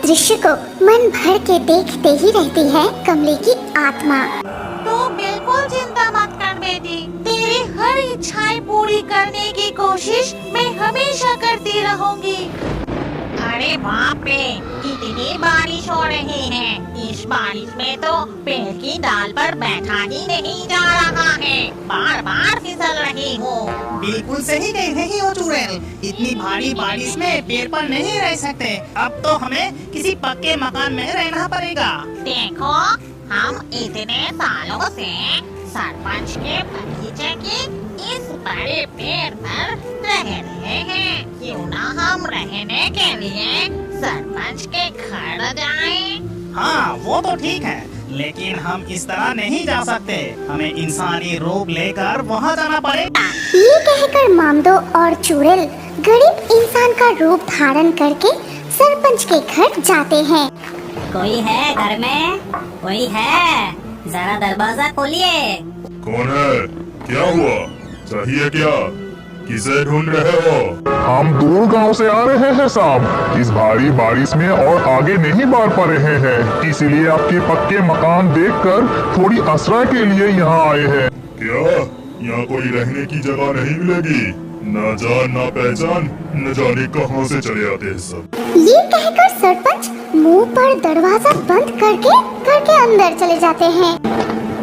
दृश्य को मन भर के देखते ही रहती है कमली की आत्मा। तो बिल्कुल चिंता मत कर बेटी, तेरी हर इच्छाएं पूरी करने की कोशिश मैं हमेशा करती रहूंगी। अरे बाप रे, कितनी बारिश हो रही है। इस बारिश में तो पेड़ की डाल पर बैठा ही नहीं जा रहा है, बार बार फिसल रही हूँ। बिल्कुल सही कह रही हो चुड़ैल, इतनी भारी बारिश में पेड़ पर नहीं रह सकते। अब तो हमें किसी पक्के मकान में रहना पड़ेगा। देखो, हम इतने सालों से सरपंच के बगीचे की इस बड़े पेड़ पर रह रहे हैं। क्यों ना हम रहने के लिए सरपंच के घर जाएं? हाँ वो तो ठीक है, लेकिन हम इस तरह नहीं जा सकते। हमें इंसानी रूप लेकर वहाँ जाना पड़ेगा। ये कहकर मामदो और चुड़ैल गरीब इंसान का रूप धारण करके सरपंच के घर जाते हैं। कोई है घर में? कोई है? जरा दरवाजा खोलिए। कौन है? क्या हुआ? चाहिए क्या? किसे ढूंढ रहे हो? हम दूर गांव से आ रहे हैं साहब, इस भारी बारिश में और आगे नहीं बढ़ पा रहे हैं, इसीलिए आपके पक्के मकान देखकर थोड़ी आश्रय के लिए यहाँ आए हैं। क्या यहाँ कोई रहने की जगह नहीं मिलेगी? न जान न पहचान, न जाने कहाँ से चले आते हैं सब। ये कहकर सरपंच मुंह पर दरवाजा बंद करके घर के अंदर चले जाते हैं।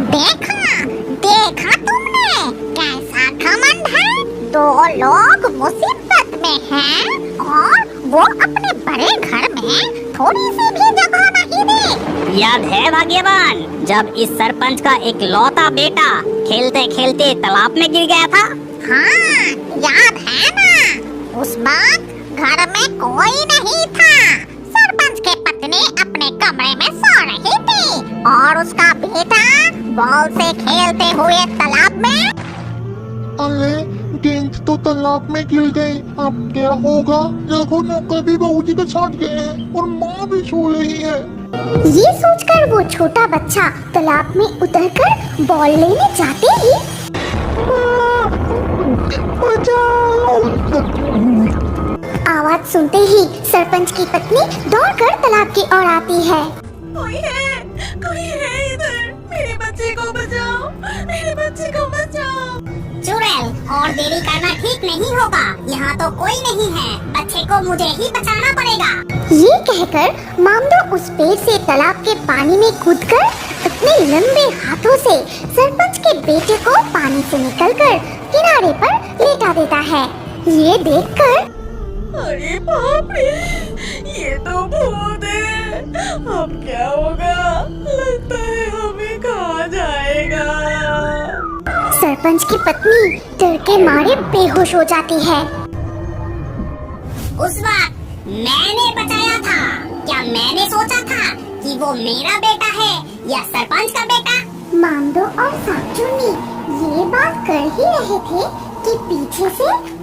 देखा तुमने कैसा घमंड है? दो लोग मुसीबत में हैं और वो अपने बड़े घर में थोड़ी सी भी जगह नहीं दे। याद है भाग्यवान, जब इस सरपंच का एक लौता बेटा खेलते खेलते तालाब में गिर गया था? हाँ, याद है ना। उस वक्त घर में कोई नहीं था। सरपंच की पत्नी अपने कमरे में सो रही थी और उसका बेटा बॉल से खेलते हुए तालाब में। अरे गेंद तो तालाब में गिर गई, अब क्या होगा? देखो नौकर भी बाबूजी के साथ गए हैं और माँ भी सो रही है। ये सोचकर वो छोटा बच्चा तालाब में उतरकर बॉल लेने जाते ही आवाज सुनते ही सरपंच की पत्नी दौड़कर तालाब की ओर आती है। कोई है इधर, मेरे बच्चे को बचाओ, मेरे बच्चे को बचाओ। चुड़ैल, और देरी करना ठीक नहीं होगा। यहाँ तो कोई नहीं है, बच्चे को मुझे ही बचाना पड़ेगा। ये कहकर मामदो उस पेड़ से तालाब के पानी में कूदकर अपने लंबे हाथों से सरपंच के बेटे को पानी से निकलकर किनारे पर लेटा देता है। ये देखकर अरे बाप रे, ये तो भूत है। अब क्या होगा? लगता है हमें खा जाएगा। सरपंच की पत्नी डर के मारे बेहोश हो जाती है। उस वक्त मैंने बचाया था। क्या मैंने सोचा था कि वो मेरा बेटा है या सरपंच का बेटा? मामदो और सागचुन्नी ये बात कर ही रहे थे कि पीछे से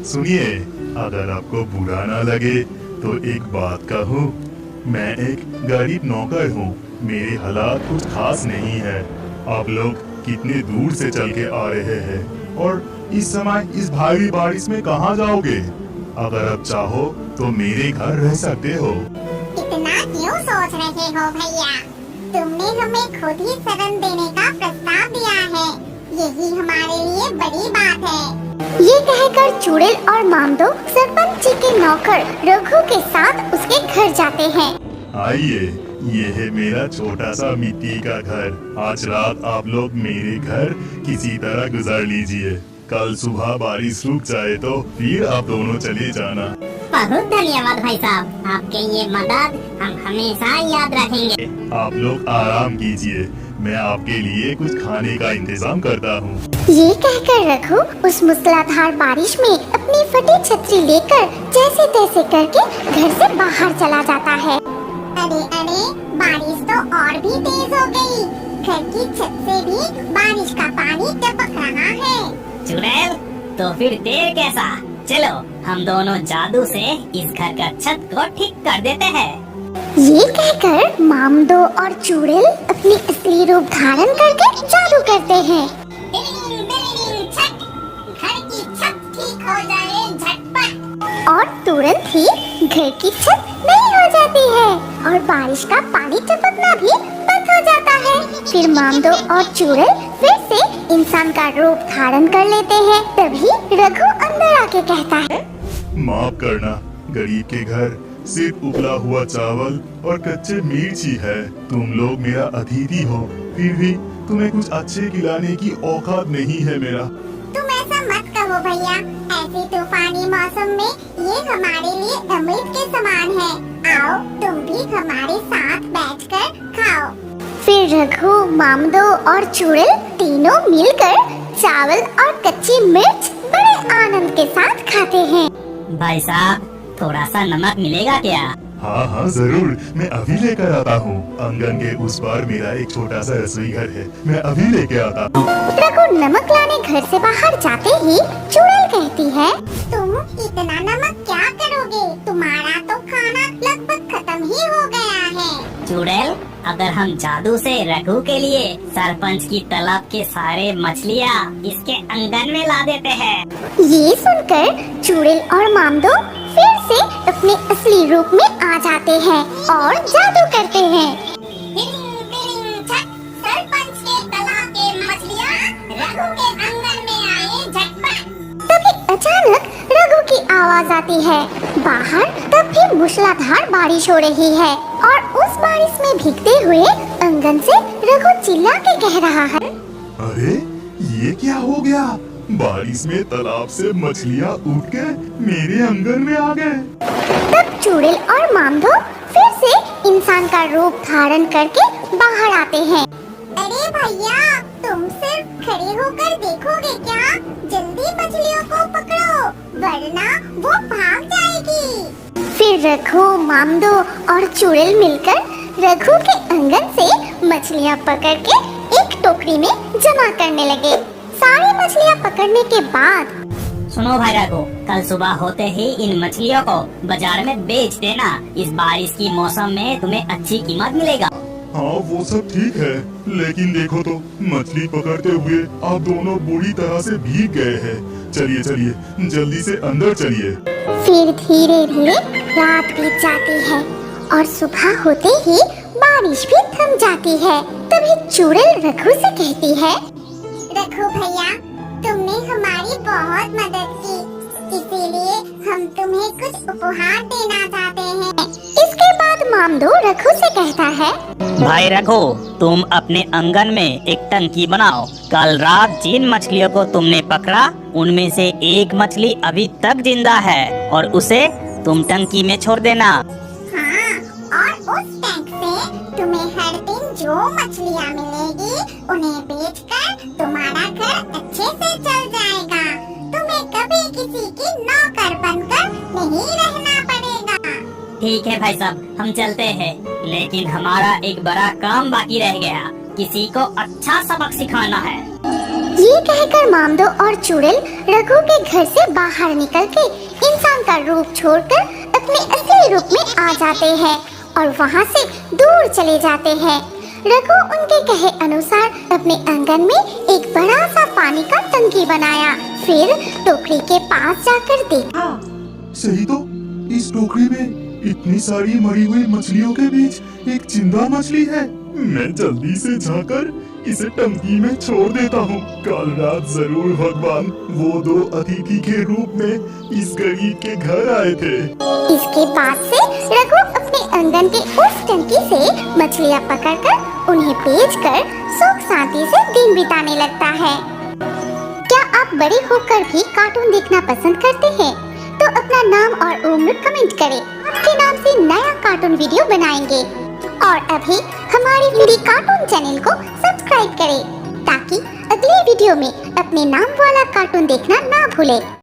सुनिए, अगर आपको बुरा ना लगे तो एक बात कहूँ, मैं एक गरीब नौकर हूँ, मेरे हालात कुछ खास नहीं है। आप लोग कितने दूर से चल के आ रहे हैं और इस समय इस भारी बारिश में कहाँ जाओगे? अगर आप चाहो तो मेरे घर रह सकते हो। इतना क्यों सोच रहे हो भैया? तुमने हमें खुद ही शरण देने का प्रस्ताव दिया है, यही हमारे लिए बड़ी बात है। ये कहकर चुड़ैल और मामदो सरपंच जी के नौकर रघु के साथ उसके घर जाते हैं। आइए, ये है मेरा छोटा सा मिट्टी का घर। आज रात आप लोग मेरे घर किसी तरह गुजार लीजिए। कल सुबह बारिश रुक जाए तो फिर आप दोनों चले जाना। बहुत धन्यवाद भाई साहब, आपके ये मदद हम हमेशा याद रखेंगे। आप लोग आराम कीजिए, मैं आपके लिए कुछ खाने का इंतजाम करता हूँ। ये कहकर रघु उस मूसलाधार बारिश में अपनी फटी छतरी लेकर जैसे तैसे करके घर से बाहर चला जाता है। अरे बारिश तो और भी तेज हो गई। घर की छत से भी बारिश का पानी टपक रहा है। चुड़ैल, तो फिर देर कैसा? चलो हम दोनों जादू से इस घर का छत को ठीक कर देते हैं। ये कहकर मामदो और चुड़ैल अपनी असली रूप धारण करके जादू करते हैं। छत, घर की छत ठीक हो जाए झटपट। और तुरंत ही घर की छत नई हो जाती है और बारिश का पानी टपकना भी बंद हो जाता है। फिर मामदो और चुड़ैल फिर से इंसान का रूप धारण कर लेते हैं। तभी रघु अंदर आके कहता है, माफ करना, गरीब के घर सिर्फ उबला हुआ चावल और कच्चे मिर्च ही है। तुम लोग मेरा अतिथि हो, फिर भी तुम्हें कुछ अच्छे खिलाने की औकात नहीं है मेरा। तुम ऐसा मत कहो भैया, ऐसे तूफानी मौसम में ये हमारे लिए अमृत के समान है। आओ तुम भी हमारे साथ बैठकर खाओ। फिर रघु, मामदो और चुड़ैल तीनों मिलकर चावल और कच्ची मिर्च बड़े आनंद के साथ खाते हैं। भाई साहब, थोड़ा सा नमक मिलेगा क्या? हाँ हाँ जरूर, मैं अभी लेकर आता हूँ। आंगन के उस पार मेरा एक छोटा सा रसोई घर है, मैं अभी लेके आता हूँ। रघु नमक लाने घर से बाहर जाते ही चुड़ैल कहती है, तुम इतना नमक क्या करोगे? तुम्हारा तो खाना लगभग खत्म ही हो गया है। चुड़ैल, अगर हम जादू से रघु के लिए सरपंच की तालाब के सारे मछलियाँ इसके आंगन में ला देते हैं। ये सुनकर चुड़ैल और मामदो फिर से अपने असली रूप में आ जाते हैं और जादू करते हैं। सरपंच के तालाब के मछलियाँ रघु के आंगन में आए झटपट। तभी अचानक रघु की आवाज आती है। बाहर तब भी मूसलाधार बारिश हो रही है और उस बारिश में भीगते हुए आंगन से रघु चिल्ला के कह रहा है, अरे ये क्या हो गया? बारिश में तालाब से मछलियाँ उठ के मेरे आंगन में आ गए। तब चुड़ैल और मामदो फिर से इंसान का रूप धारण करके बाहर आते हैं। अरे भैया, तुम सिर्फ खड़े होकर देखोगे क्या? जल्दी मछलियों को पकड़ो, वरना वो भाग जाएगी। फिर रघु, मामदो और चुड़ैल मिलकर रघु के आंगन से मछलियाँ पकड़ के एक टोकरी में जमा करने लगे। सारी मछलियाँ पकड़ने के बाद, सुनो भाई रघु, कल सुबह होते ही इन मछलियों को बाजार में बेच देना। इस बारिश की मौसम में तुम्हें अच्छी कीमत मिलेगा। हाँ वो सब ठीक है, लेकिन देखो तो मछली पकड़ते हुए आप दोनों बुरी तरह से भीग गए हैं। चलिए चलिए जल्दी से अंदर चलिए। फिर धीरे धीरे रात बीत जाती है और सुबह होते ही बारिश भी थम जाती है। तभी चुड़ैल रघु से कहती है, रघु भैया, तुमने हमारी बहुत मदद की, इसीलिए हम तुम्हें कुछ उपहार देना चाहते हैं। इसके बाद मामदो रघु से कहता है, भाई रघु, तुम अपने आंगन में एक टंकी बनाओ। कल रात जिन मछलियों को तुमने पकड़ा उनमें से एक मछली अभी तक जिंदा है और उसे तुम टंकी में छोड़ देना। हाँ, और उस टैंक से तुम्हें हर दिन जो मछलियाँ मिलेगी उन्हें बेचकर तुम्हारा घर अच्छे से चल जाएगा। तुम्हें कभी किसी की नौकर बनकर नहीं रहना पड़ेगा। ठीक है भाई साहब, हम चलते हैं, लेकिन हमारा एक बड़ा काम बाकी रह गया। किसी को अच्छा सबक सिखाना है। ये कहकर मामदो और चुड़ैल रघु के घर से बाहर निकल के इंसान का रूप छोड़कर अपने असली रूप में आ जाते हैं और वहाँ से दूर चले जाते हैं। रघु उनके कहे अनुसार अपने आंगन में एक बड़ा सा पानी का टंकी बनाया। फिर टोकरी के पास जाकर देखा, सही तो, इस टोकरी में इतनी सारी मरी हुई मछलियों के बीच एक जिंदा मछली है। मैं जल्दी से जाकर इसे टंकी में छोड़ देता हूँ। कल रात जरूर भगवान वो दो अतिथि के रूप में इस गरीब के घर आए थे। इसके बाद से रघु अपने आंगन के उस टंकी से मछलियाँ पकड़कर उन्हें बेचकर सुख शांति से दिन बिताने लगता है। क्या आप बड़े होकर भी कार्टून देखना पसंद करते हैं? तो अपना नाम और उम्र कमेंट करें। आपके नाम से नया कार्टून वीडियो बनाएंगे। और अभी हमारे हिंदी कार्टून चैनल को सब्सक्राइब करें ताकि अगले वीडियो में अपने नाम वाला कार्टून देखना ना भूलें।